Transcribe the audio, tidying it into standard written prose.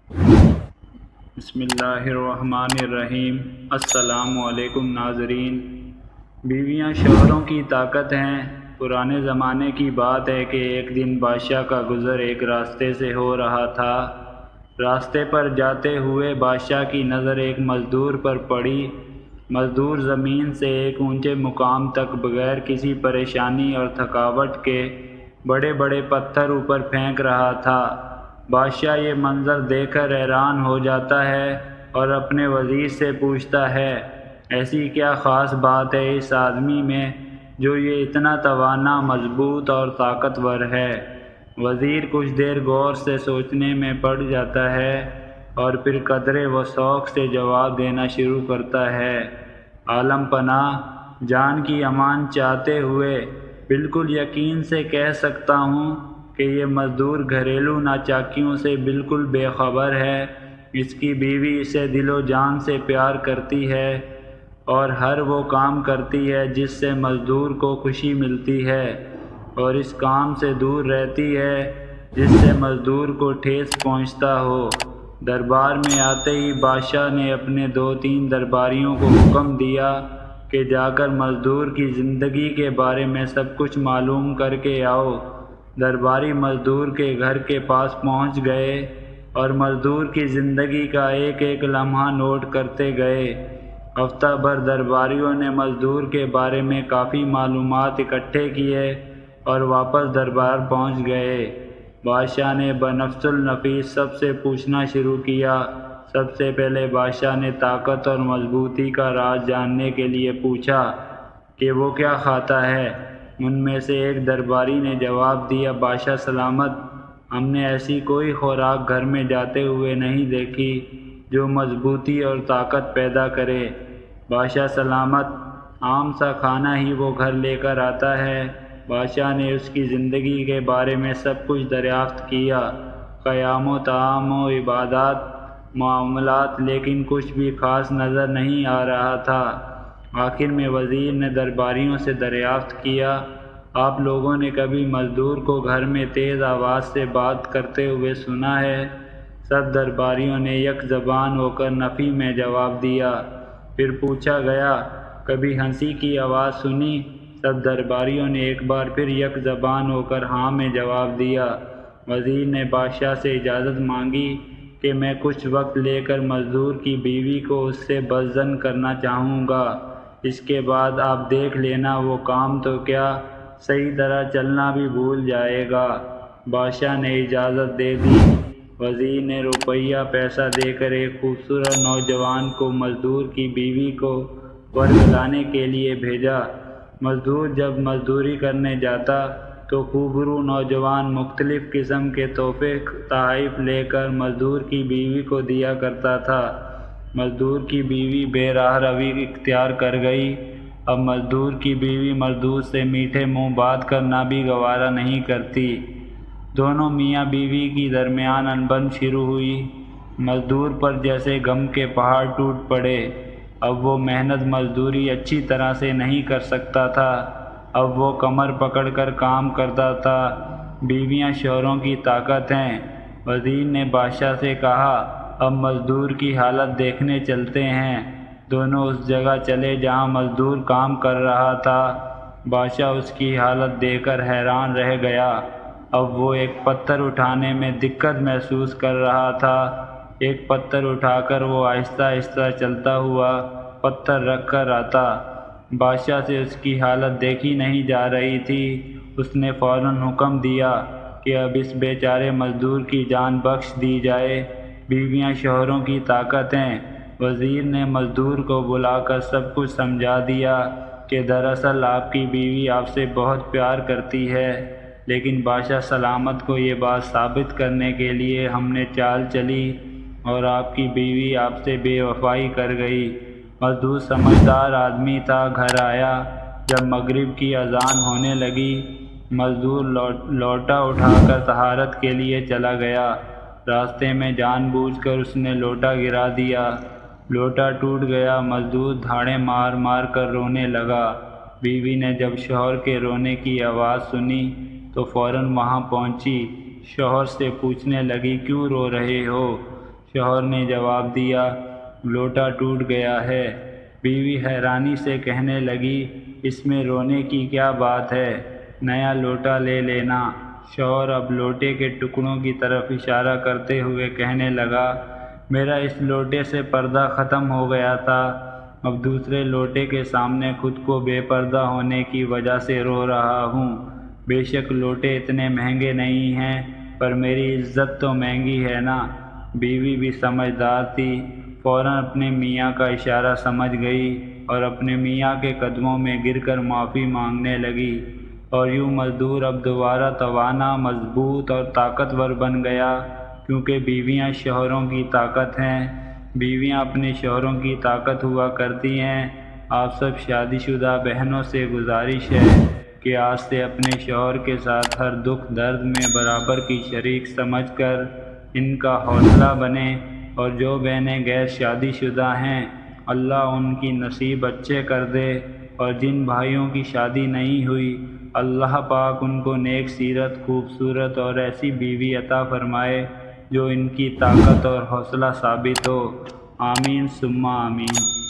بسم اللہ الرحمن الرحیم۔ السلام علیکم ناظرین۔ بیویاں شوہروں کی طاقت ہیں۔ پرانے زمانے کی بات ہے کہ ایک دن بادشاہ کا گزر ایک راستے سے ہو رہا تھا۔ راستے پر جاتے ہوئے بادشاہ کی نظر ایک مزدور پر پڑی۔ مزدور زمین سے ایک اونچے مقام تک بغیر کسی پریشانی اور تھکاوٹ کے بڑے بڑے پتھر اوپر پھینک رہا تھا۔ بادشاہ یہ منظر دیکھ کر حیران ہو جاتا ہے اور اپنے وزیر سے پوچھتا ہے، ایسی کیا خاص بات ہے اس آدمی میں جو یہ اتنا توانا، مضبوط اور طاقتور ہے؟ وزیر کچھ دیر غور سے سوچنے میں پڑ جاتا ہے اور پھر قدرے و شوق سے جواب دینا شروع کرتا ہے۔ عالم پناہ، جان کی امان چاہتے ہوئے بالکل یقین سے کہہ سکتا ہوں کہ یہ مزدور گھریلو ناچاکیوں سے بالکل بے خبر ہے۔ اس کی بیوی اسے دل و جان سے پیار کرتی ہے اور ہر وہ کام کرتی ہے جس سے مزدور کو خوشی ملتی ہے، اور اس کام سے دور رہتی ہے جس سے مزدور کو ٹھیس پہنچتا ہو۔ دربار میں آتے ہی بادشاہ نے اپنے 2-3 درباریوں کو حکم دیا کہ جا کر مزدور کی زندگی کے بارے میں سب کچھ معلوم کر کے آؤ۔ درباری مزدور کے گھر کے پاس پہنچ گئے اور مزدور کی زندگی کا ایک ایک لمحہ نوٹ کرتے گئے۔ ہفتہ بھر درباریوں نے مزدور کے بارے میں کافی معلومات اکٹھے کیے اور واپس دربار پہنچ گئے۔ بادشاہ نے بنفس النفیس سب سے پوچھنا شروع کیا۔ سب سے پہلے بادشاہ نے طاقت اور مضبوطی کا راز جاننے کے لیے پوچھا کہ وہ کیا کھاتا ہے۔ ان میں سے ایک درباری نے جواب دیا، بادشاہ سلامت، ہم نے ایسی کوئی خوراک گھر میں جاتے ہوئے نہیں دیکھی جو مضبوطی اور طاقت پیدا کرے۔ بادشاہ سلامت، عام سا کھانا ہی وہ گھر لے کر آتا ہے۔ بادشاہ نے اس کی زندگی کے بارے میں سب کچھ دریافت کیا، قیام و طعام و عبادات، معاملات، لیکن کچھ بھی خاص نظر نہیں آ رہا تھا۔ آخر میں وزیر نے درباریوں سے دریافت کیا، آپ لوگوں نے کبھی مزدور کو گھر میں تیز آواز سے بات کرتے ہوئے سنا ہے؟ سب درباریوں نے یک زبان ہو کر نفی میں جواب دیا۔ پھر پوچھا گیا، کبھی ہنسی کی آواز سنی؟ سب درباریوں نے ایک بار پھر یک زبان ہو کر ہاں میں جواب دیا۔ وزیر نے بادشاہ سے اجازت مانگی کہ میں کچھ وقت لے کر مزدور کی بیوی کو اس سے بد ظن کرنا چاہوں گا۔ اس کے بعد آپ دیکھ لینا وہ کام تو کیا، صحیح طرح چلنا بھی بھول جائے گا۔ بادشاہ نے اجازت دے دی۔ وزیر نے روپیہ پیسہ دے کر ایک خوبصورت نوجوان کو مزدور کی بیوی کو ورگلانے کے لیے بھیجا۔ مزدور جب مزدوری کرنے جاتا تو خوبرو نوجوان مختلف قسم کے تحفے تحائف لے کر مزدور کی بیوی کو دیا کرتا تھا۔ مزدور کی بیوی بے راہ روی اختیار کر گئی۔ اب مزدور کی بیوی مزدور سے میٹھے منہ بات کرنا بھی گوارا نہیں کرتی۔ دونوں میاں بیوی کی درمیان انبن شروع ہوئی۔ مزدور پر جیسے غم کے پہاڑ ٹوٹ پڑے۔ اب وہ محنت مزدوری اچھی طرح سے نہیں کر سکتا تھا۔ اب وہ کمر پکڑ کر کام کرتا تھا۔ بیویاں شوہروں کی طاقت ہیں۔ وزیر نے بادشاہ سے کہا، اب مزدور کی حالت دیکھنے چلتے ہیں۔ دونوں اس جگہ چلے جہاں مزدور کام کر رہا تھا۔ بادشاہ اس کی حالت دیکھ کر حیران رہ گیا۔ اب وہ ایک پتھر اٹھانے میں دقت محسوس کر رہا تھا۔ ایک پتھر اٹھا کر وہ آہستہ آہستہ چلتا ہوا پتھر رکھ کر آتا۔ بادشاہ سے اس کی حالت دیکھی نہیں جا رہی تھی۔ اس نے فوراً حکم دیا کہ اب اس بیچارے مزدور کی جان بخش دی جائے۔ بیویاں شوہروں کی طاقت ہیں۔ وزیر نے مزدور کو بلا کر سب کچھ سمجھا دیا کہ دراصل آپ کی بیوی آپ سے بہت پیار کرتی ہے، لیکن بادشاہ سلامت کو یہ بات ثابت کرنے کے لیے ہم نے چال چلی اور آپ کی بیوی آپ سے بے وفائی کر گئی۔ مزدور سمجھدار آدمی تھا۔ گھر آیا۔ جب مغرب کی اذان ہونے لگی، مزدور لوٹا اٹھا کر طہارت کے لیے چلا گیا۔ راستے میں جان بوجھ کر اس نے لوٹا گرا دیا۔ لوٹا ٹوٹ گیا۔ مزدور دھاڑیں مار مار کر رونے لگا۔ بیوی نے جب شوہر کے رونے کی آواز سنی تو فوراً وہاں پہنچی۔ شوہر سے پوچھنے لگی، کیوں رو رہے ہو؟ شوہر نے جواب دیا، لوٹا ٹوٹ گیا ہے۔ بیوی حیرانی سے کہنے لگی، اس میں رونے کی کیا بات ہے، نیا لوٹا لے لینا۔ شوہر اب لوٹے کے ٹکڑوں کی طرف اشارہ کرتے ہوئے کہنے لگا، میرا اس لوٹے سے پردہ ختم ہو گیا تھا، اب دوسرے لوٹے کے سامنے خود کو بے پردہ ہونے کی وجہ سے رو رہا ہوں۔ بے شک لوٹے اتنے مہنگے نہیں ہیں، پر میری عزت تو مہنگی ہے نا۔ بیوی بھی سمجھدار تھی، فوراً اپنے میاں کا اشارہ سمجھ گئی اور اپنے میاں کے قدموں میں گر کر معافی مانگنے لگی، اور یوں مزدور اب دوبارہ توانا، مضبوط اور طاقتور بن گیا، کیونکہ بیویاں شوہروں کی طاقت ہیں۔ بیویاں اپنے شوہروں کی طاقت ہوا کرتی ہیں۔ آپ سب شادی شدہ بہنوں سے گزارش ہے کہ آج سے اپنے شوہر کے ساتھ ہر دکھ درد میں برابر کی شریک سمجھ کر ان کا حوصلہ بنیں، اور جو بہنیں غیر شادی شدہ ہیں اللہ ان کی نصیب اچھے کر دے، اور جن بھائیوں کی شادی نہیں ہوئی اللہ پاک ان کو نیک سیرت، خوبصورت اور ایسی بیوی عطا فرمائے جو ان کی طاقت اور حوصلہ ثابت ہو۔ آمین ثم آمین۔